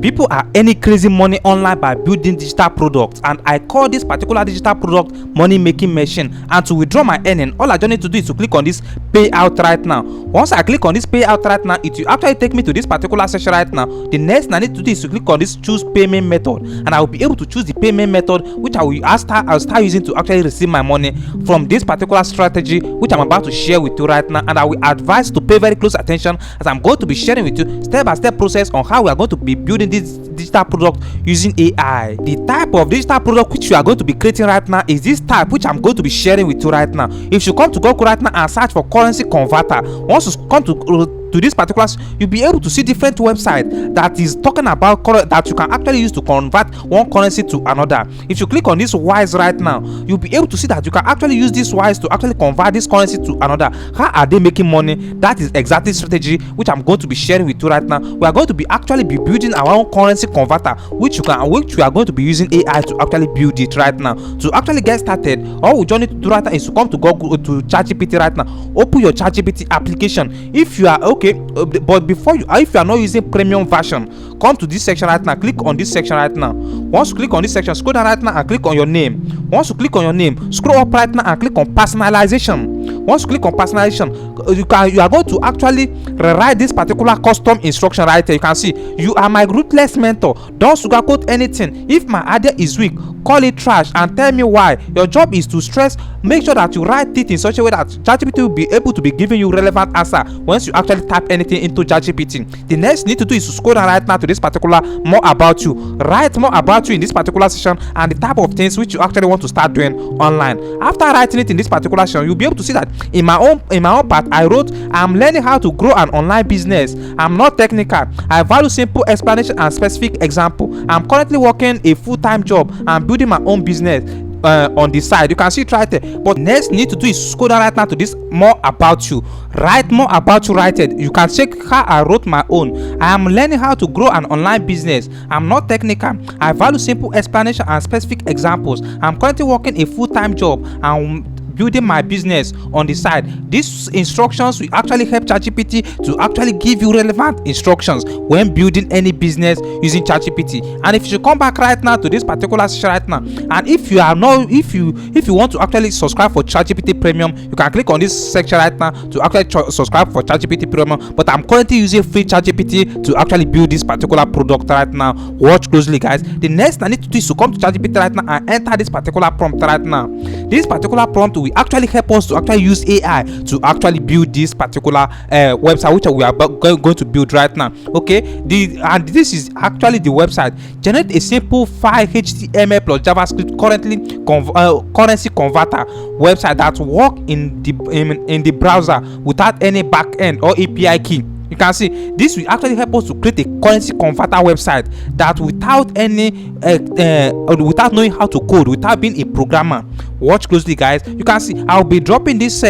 People are earning crazy money online by building digital products, and I call this particular digital product money making machine. And to withdraw my earning, all I just need to do is to click on this payout right now. Once I click on this payout right now, it will actually take me to this particular section right now. The next thing I need to do is to click on this choose payment method, and I will be able to choose the payment method which I'll start using to actually receive my money from this particular strategy which I'm about to share with you right now. And I will advise to pay very close attention, as I'm going to be sharing with you step-by-step process on how we are going to be building this digital product using AI. The type of digital product which we are going to be creating right now is this type which I'm going to be sharing with you right now. If you come to Google right now and search for currency converter, once you come to this particular, you'll be able to see different website that is talking about that you can actually use to convert one currency to another. If you click on this wise right now, you'll be able to see that you can actually use this wise to actually convert this currency to another. How are they making money? That is exactly strategy which I'm going to be sharing with you right now. We are going to be actually building our own currency converter, which we are going to be using AI to actually build it right now. To actually get started, all we just need to do right now is to come to Google, to ChatGPT right now. Open your ChatGPT application. If you are okay, but before you, if you are not using premium version, come to this section right now. Click on this section right now. Once you click on this section, scroll down right now and click on your name. Once you click on your name, scroll up right now and click on personalization. Once you click on personalization, you are going to actually rewrite this particular custom instruction right here. You can see, you are my ruthless mentor. Don't sugarcoat anything. If my idea is weak, call it trash and tell me why. Your job is to stress. Make sure that you write it in such a way that ChatGPT will be able to be giving you relevant answer once you actually type anything into ChatGPT. The next you need to do is to scroll down right now to this particular more about you. Write more about you in this particular section and the type of things which you actually want to start doing online. After writing it in this particular section, you'll be able to see that in my own part, I wrote, I'm learning how to grow an online business. I'm not technical. I value simple explanation and specific example. I'm currently working a full-time job. I'm building my own business on the side. You can see it right there. But next you need to do is scroll down right now to this more about you. Write more about you right here. You can check how I wrote my own. I am learning how to grow an online business. I'm not technical. I value simple explanation and specific examples. I'm currently working a full-time job. I'm building my business on the side. These instructions will actually help ChatGPT to actually give you relevant instructions when building any business using ChatGPT. And if you come back right now to this particular section right now, and if you want to actually subscribe for ChatGPT Premium, you can click on this section right now to actually subscribe for ChatGPT Premium. But I'm currently using free ChatGPT to actually build this particular product right now. Watch closely, guys. The next I need to do is to come to ChatGPT right now and enter this particular prompt right now. This particular prompt will actually help us to actually use AI to actually build this particular website which we are going to build right now. Okay, and this is actually the website. Generate a simple file HTML plus JavaScript currency converter website that work in the browser without any backend or API key. You can see this will actually help us to create a currency converter website that without any without knowing how to code, without being a programmer. Watch closely, guys. You can see I'll be dropping this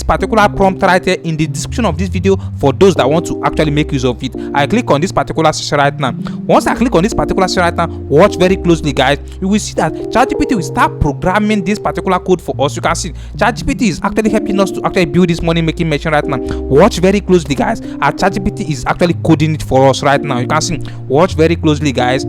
particular prompt right here in the description of this video for those that want to actually make use of it. I click on this particular section right now. Once I click on this particular section right now, watch very closely, guys. You will see that ChatGPT will start programming this particular code for us. You can see ChatGPT is actually helping us to actually build this money making machine right now. Watch very closely, guys. Our ChatGPT is actually coding it for us right now. You can see. Watch very closely, guys.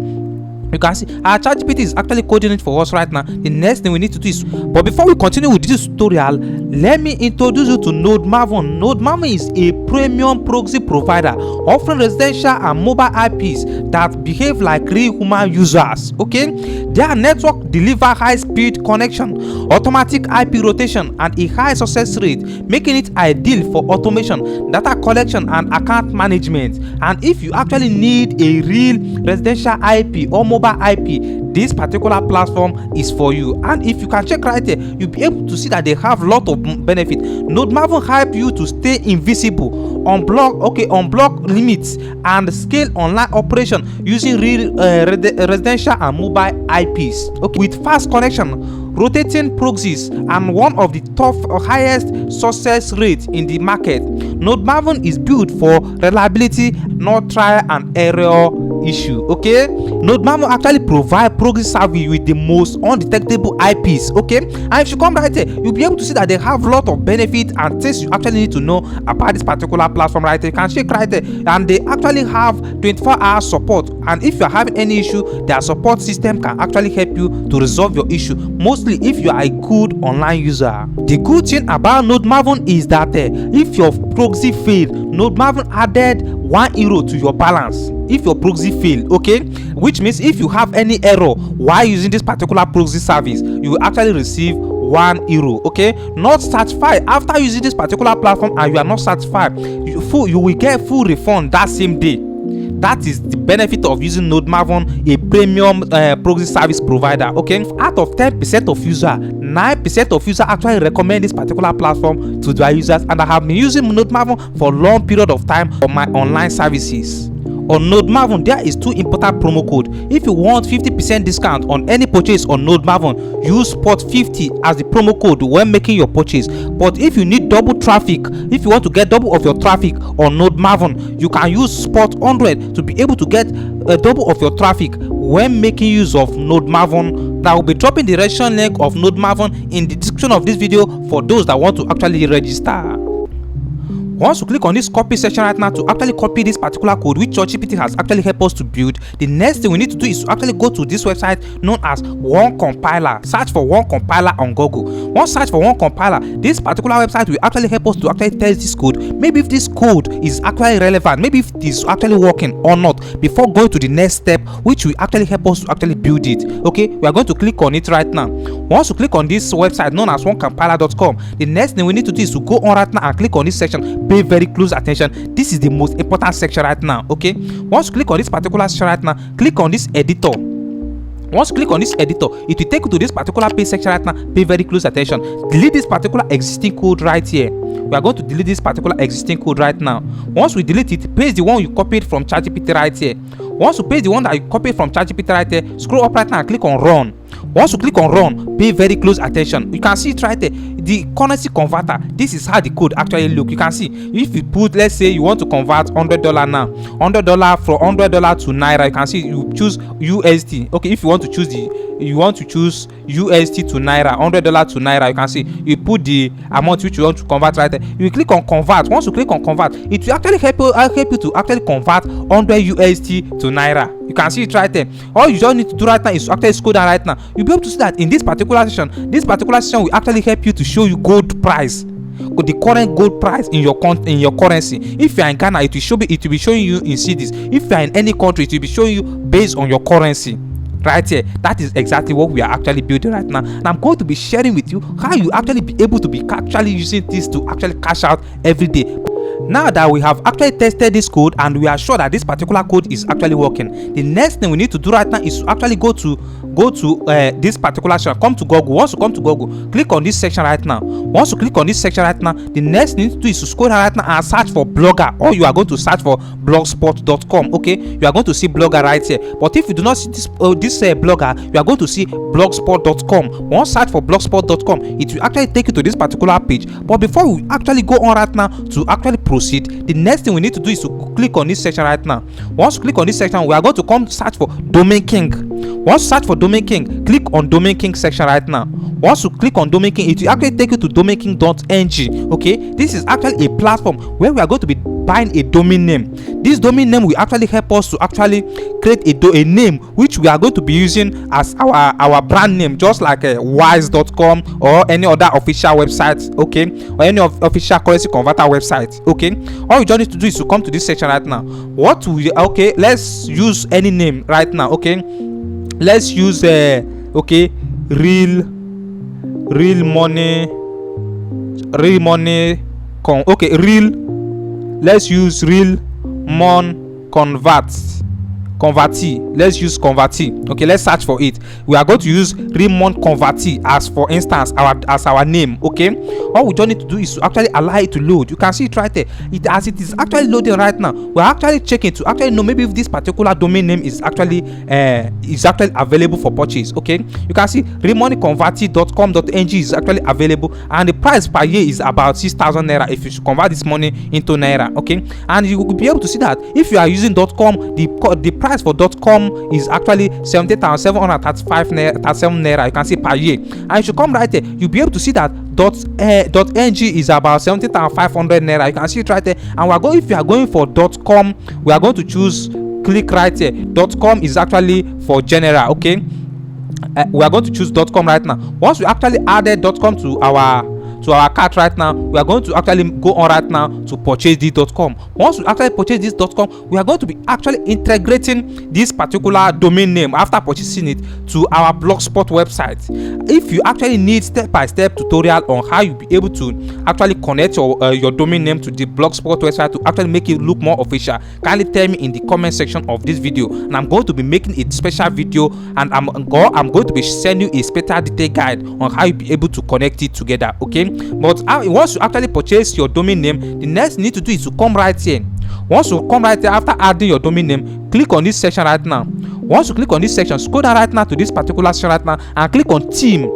You can see our ChatGPT is actually coding it for us right now. The next thing we need to do is, but before we continue with this tutorial, let me introduce you to NodeMaven. NodeMaven is a premium proxy provider offering residential and mobile IPs that behave like real human users. Okay, their network deliver high-speed connection, automatic IP rotation, and a high success rate, making it ideal for automation, data collection, and account management. And if you actually need a real residential IP or mobile IP, this particular platform is for you. And if you can check right here, you'll be able to see that they have a lot of benefit. NodeMaven help you to stay invisible, unblock limits, and scale online operation using real residential and mobile IPs. Okay, with fast connection, rotating proxies, and one of the top highest success rates in the market. NodeMaven is built for reliability, not trial and error issue. Okay, NodeMaven actually provide proxy service with the most undetectable IPs. Okay, and if you come right here, you'll be able to see that they have a lot of benefits and things you actually need to know about this particular platform right here. You can check right there, and they actually have 24-hour support, and if you're having any issue, their support system can actually help you to resolve your issue, mostly if you are a good online user. The good thing about NodeMaven is that if your proxy failed, NodeMaven added €1 to your balance if your proxy fail. Okay, which means if you have any error while using this particular proxy service, you will actually receive €1. Okay, not satisfied after using this particular platform and you are not satisfied, you will get full refund that same day. That is the benefit of using NodeMaven, a premium proxy service provider. Okay, out of 10% of users, 9% of users actually recommend this particular platform to their users, and I have been using NodeMaven for a long period of time for my online services. On NodeMaven, there is 2 important promo code. If you want 50% discount on any purchase on NodeMaven, use SPOT50 as the promo code when making your purchase. But if you need double traffic, if you want to get double of your traffic on NodeMaven, you can use SPOT100 to be able to get a double of your traffic when making use of NodeMaven. I will be dropping the registration link of NodeMaven in the description of this video for those that want to actually register. Once you click on this copy section right now to actually copy this particular code which ChatGPT has actually helped us to build, the next thing we need to do is to actually go to this website known as One Compiler. Search for One Compiler on Google. Once search for One Compiler, this particular website will actually help us to actually test this code. Maybe if this code is actually relevant, maybe if it is actually working or not, before going to the next step, which will actually help us to actually build it. Okay, we are going to click on it right now. Once you click on this website known as onecompiler.com, the next thing we need to do is to go on right now and click on this section. Pay very close attention. This is the most important section right now. Okay, once you click on this particular section right now, click on this editor. Once you click on this editor, it will take you to this particular page section right now. Pay very close attention. Delete this particular existing code right here. We are going to delete this particular existing code right now. Once we delete it, paste the one you copied from ChatGPT right here. Once you paste the one that you copied from ChatGPT right here, scroll up right now and click on run. Once you click on run, pay very close attention. You can see it right there, the currency converter. This is how the code actually look. You can see if you put, let's say you want to convert $100 now, $100 from $100 to naira. You can see you choose USD. Okay, if you want to choose USD to naira, $100 to naira, you can see you put the amount which you want to convert right there. You click on convert. Once you click on convert, it will actually help you to actually convert 100 USD to naira. You can see it right there. All you just need to do right now is to actually scroll down right now. You'll be able to see that in this particular section will actually help you to show you gold price, the current gold price in your currency. If you are in Ghana, it will be showing you in cedis. If you are in any country, it will be showing you based on your currency. Right here, that is exactly what we are actually building right now, and I'm going to be sharing with you how you actually be able to be actually using this to actually cash out every day. Now that we have actually tested this code and we are sure that this particular code is actually working, the next thing we need to do right now is to actually go to this particular section. Come to Google. Once you come to Google, click on this section right now. Once you click on this section right now, the next thing you need to do is to scroll down right now and search for Blogger, or you are going to search for blogspot.com. okay, you are going to see Blogger right here. But if you do not see this Blogger, you are going to see blogspot.com. Once search for blogspot.com, it will actually take you to this particular page. But before we actually go on right now to actually proceed, the next thing we need to do is to click on this section right now. Once you click on this section, we are going to come search for Domain King. Once you search for Domain King, click on Domain King section right now. Once you click on Domain King, it will actually take you to domainking.ng. okay, this is actually a platform where we are going to be buying a domain name. This domain name will actually help us to actually create a name which we are going to be using as our brand name, just like wise.com or any other official website, okay, or any official currency converter website. Okay, all you just need to do is to come to this section right now. Okay, let's use any name right now. Okay, let's use okay, real money okay, let's use real mon convertee. Let's use convertee. Okay, let's search for it. We are going to use Remon convertee as, for instance, our name. Okay, all we just need to do is to actually allow it to load. You can see it right there. As it is actually loading right now, we're actually checking to actually know maybe if this particular domain name is actually available for purchase. Okay, you can see remoneyconvertee.com.ng is actually available, and the price per year is about 6,000 naira if you should convert this money into naira. Okay, and you will be able to see that if you are using .com, the price price for .com is actually 70,735 naira. You can see per year. And if you come right here, you'll be able to see that .ng is about 70,500 naira. You can see it right there. And if you are going for .com, we are going to choose, click right here. .com is actually for general. Okay, we are going to choose .com right now. Once we actually added .com to our cart right now, we are going to actually go on right now to purchase this .com. Once we actually purchase this .com, we are going to be actually integrating this particular domain name after purchasing it to our blogspot website. If you actually need step-by-step tutorial on how you'll be able to actually connect your domain name to the blogspot website to actually make it look more official, kindly tell me in the comment section of this video, and I'm going to be making a special video, and I'm going to be sending you a special detailed guide on how you'll be able to connect it together. Okay, but once you actually purchase your domain name, the next you need to do is to come right here. Once you come right here, after adding your domain name, click on this section right now. Once you click on this section, scroll down right now to this particular section right now and click on theme.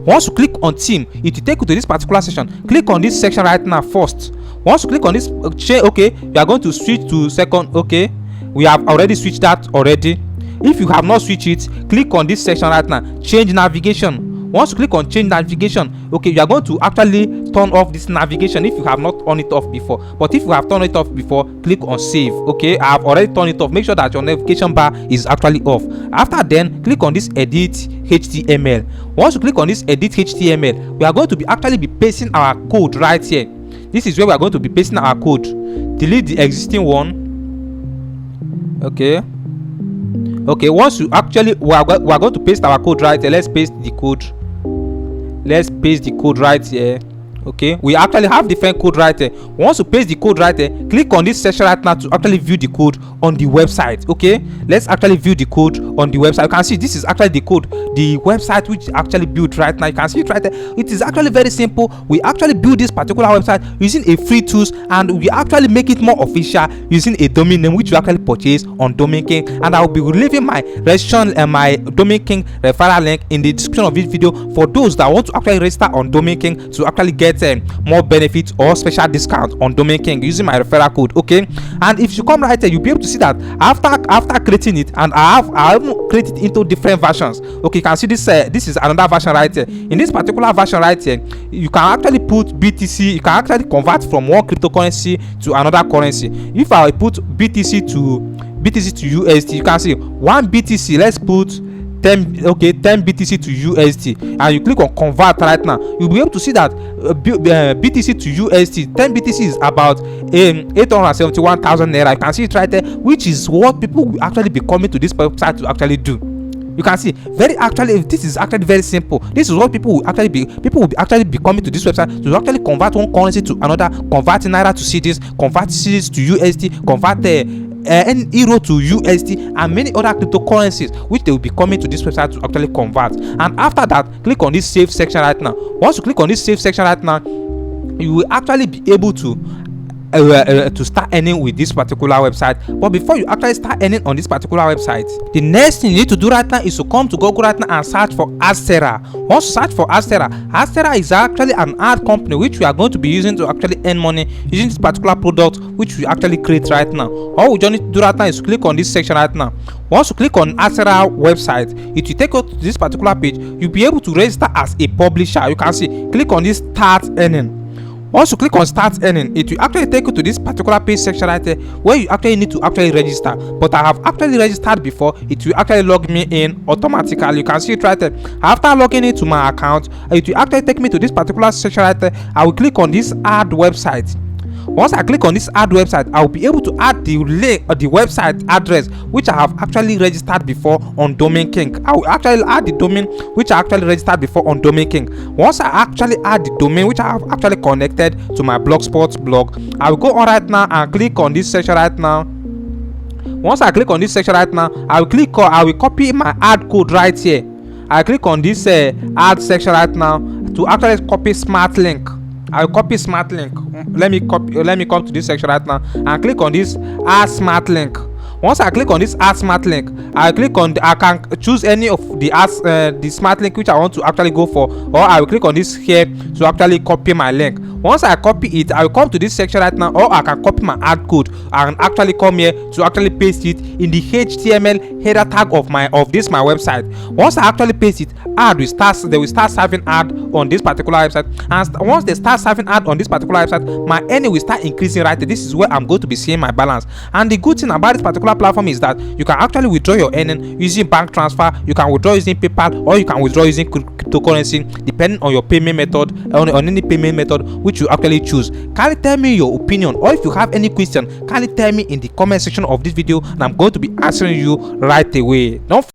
Once you click on theme, it will take you to this particular section. Click on this section right now first. Once you click on this, okay, you are going to switch to second. Okay, we have already switched that already. If you have not switched it, click on this section right now, change navigation. Once you click on change navigation, okay, you are going to actually turn off this navigation if you have not turned it off before. But if you have turned it off before, click on save. Okay, I have already turned it off. Make sure that your navigation bar is actually off. After then, click on this edit HTML. Once you click on this edit HTML, we are going to be actually be pasting our code right here. This is where we are going to be pasting our code. Delete the existing one. Okay, once you actually we are going to paste our code right here. Let's paste the code. Let's paste the code right here. Okay, we actually have different code right there. Once you paste the code right there, click on this section right now to actually view the code on the website. Okay, let's actually view the code on the website. You can see this is actually the code, the website which actually built right now. You can see it right there. It is actually very simple. We actually build this particular website using a free tools, and we actually make it more official using a domain name which we actually purchase on Domain King. And I will be leaving my registration and my Domain King referral link in the description of this video for those that want to actually register on Domain King to actually get more benefits or special discount on Domain King using my referral code. Okay, and if you come right here, you'll be able to see that after creating it, and I have created it into different versions. Okay, you can see this this is another version right here. In this particular version right here, you can actually put BTC. You can actually convert from one cryptocurrency to another currency. If I put BTC to USD, you can see 1 BTC. Let's put 10 BTC to USD, and you click on convert right now. You'll be able to see that BTC to USD, 10 BTC is about 871,000 naira. You can see it right there, which is what people will actually be coming to this website to actually do. You can see this is actually very simple. This is what people will actually be coming to this website to actually convert one currency to another, convert naira to cedis, convert cedis to USD, convert euro to USD, and many other cryptocurrencies which they will be coming to this website to actually convert. And after that, click on this save section right now. Once you click on this save section right now, you will actually be able to start earning with this particular website. But before you actually start earning on this particular website, the next thing you need to do right now is to come to Google right now and search for Adsterra. Once you search for Adsterra is actually an ad company which we are going to be using to actually earn money using this particular product which we actually create right now. All we just need to do right now is click on this section right now. Once you click on Adsterra website, it will take you to this particular page. You'll be able to register as a publisher. You can see, click on this start earning. Once you click on start earning, it will actually take you to this particular page section right there where you actually need to actually register. But I have actually registered before. It will actually log me in automatically. You can see it right there. After logging into my account, it will actually take me to this particular section right there. I will click on this add website. Once I click on this add website, I will be able to add the link or the website address which I have actually registered before on Domain King. I will actually add the domain which I actually registered before on Domain King. Once I actually add the domain which I have actually connected to my blogspot blog, I will go on right now and click on this section right now. Once I click on this section right now, I will copy my ad code right here. I click on this ad section right now to actually copy smart link. I'll copy smart link. Let me come to this section right now and click on this add smart link. Once I click on this add smart link, I can choose any of the smart link which I want to actually go for, or I will click on this here to actually copy my link. Once I copy it, I will come to this section right now, or I can copy my add code and actually come here to actually paste it in the HTML header tag of my website. Once I actually paste it, they will start serving ad on this particular website, and once they start serving ad on this particular website, my earning will start increasing right there. This is where I'm going to be seeing my balance. And the good thing about this particular platform is that you can actually withdraw your earning using bank transfer, you can withdraw using PayPal, or you can withdraw using cryptocurrency depending on your payment method, on any payment method which you actually choose. Kindly tell me your opinion, or if you have any question, kindly tell me in the comment section of this video, and I'm going to be answering you right away. Don't